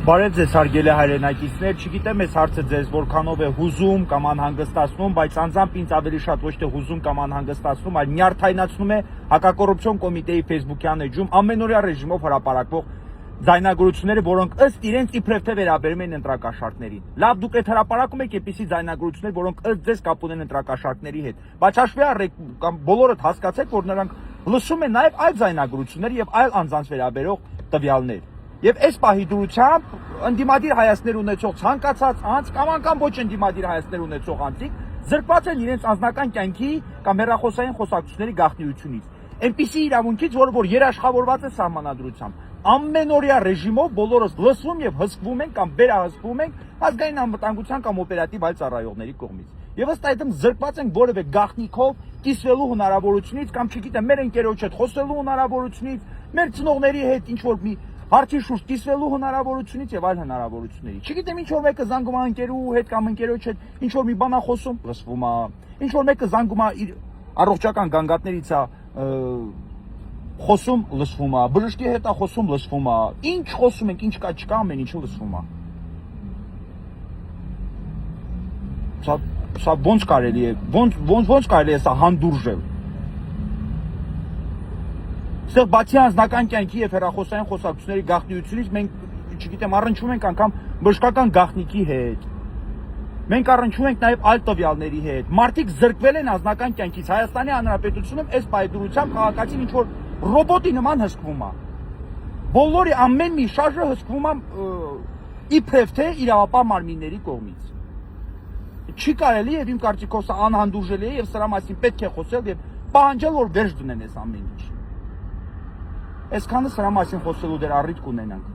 Բարև ձեզ հարգելի հայրենակիցներ, չգիտեմ այս հարցը ձեզ որքանով է հուզում կամ անհանգստացնում, բայց անձամբ ինձ ավելի շատ ոչ թե հուզում կամ անհանգստացնում, այլ նյարդայնացնում է հակակոռուպցիոն կոմիտեի Facebook-յան էջում ամենօրյա ռեժիմով հրապարակվող ձայնագրությունները, որոնք ըստ իրենց իբրև թե վերաբերում են ընտրակաշառքներին։ Լավ, դուք այդ հրապարակում եք այնպիսի ձայնագրություններ, որոնք ըստ ձեզ կապ ունեն ընտրակաշառքների հետ, բայց հաշվի առեք կամ բոլորդ հասկացեք, որ նրանք լսում են նաև այլ ձայնագրություններ եւ այլ անձանց վերաբերող տվյալներ։ Եվ այս պահի դրությամբ ընդդիմադիր հայացքներ ունեցող ցանկացած անձ կամ անգամ ոչ ընդդիմադիր հայացքներ ունեցող անձիկ զրկված են իրենց անձնական կյանքի կամ հեռախոսային խոսակցությունների գաղտնիությունից։ Այնպիսի իրավունքից, որ երաշխավորված է սահմանադրությամբ։ Ամենօրյա ռեժիմով բոլորս լսվում եւ հսկվում են կամ վերահսկվում ենք ազգային անվտանգության կամ օպերատիվ այլ ծառայողների կողմից։ Եվ ըստ այդմ զրկված ենք որևէ գաղտնիքով կիսվելու հնարավորությունից կամ չգիտեմ մեր ընկերոջ հետ խոսելու հնարավորությունից, մեր ծնողների հետ ինչ որ մի հարցի շուրջ կիսվելու հնարավորությունից եւ այլ հնարավորությունների։ Չգիտեմ ինչ որ մեկը զանգում է ընկերու հետ կամ ընկերոջ հետ ինչ որ մի բան է խոսում, լսվում է։ Ինչ որ մեկը զանգում է իր առողջական գանգատներից է խոսում, լսվում է։ Բժշկի հետ է խոսում, լսվում է։ Ինչ խոսում ենք, ինչ կա, չկա, ամեն ինչը լսվում է։ Սա ոնց կարելի է, ոնց կարելի է սա հանդուրժել։ Այստեղ բացի անձնական կյանքի եւ հեռախոսային խոսակցությունների գաղտնիությունից մենք, չգիտեմ, առնչվում ենք անգամ բժշկական գաղտնիքի հետ։ Մենք առնչվում ենք նաեւ այլ տվյալների հետ։ Մարդիկ զրկվել են անձնական կյանքից։ Հայաստանի Հանրապետությունում այս պայդրությամբ քաղաքացին ինչ որ ռոբոտի նման հսկվում է։ Բոլորի ամեն մի շարժը հսկվում է իբրև թե իրավապահ մարմինների կողմից։ Չի կարելի եւ իմ կարծիքով սա անհանդուրժելի է եւ սրա մասին պետք է խոսել եւ պահանջել որ վերջ դնեն այս ամեն ինչ։ Այսքանը սրա մասին խոսելու դեր առիթ կունենանք։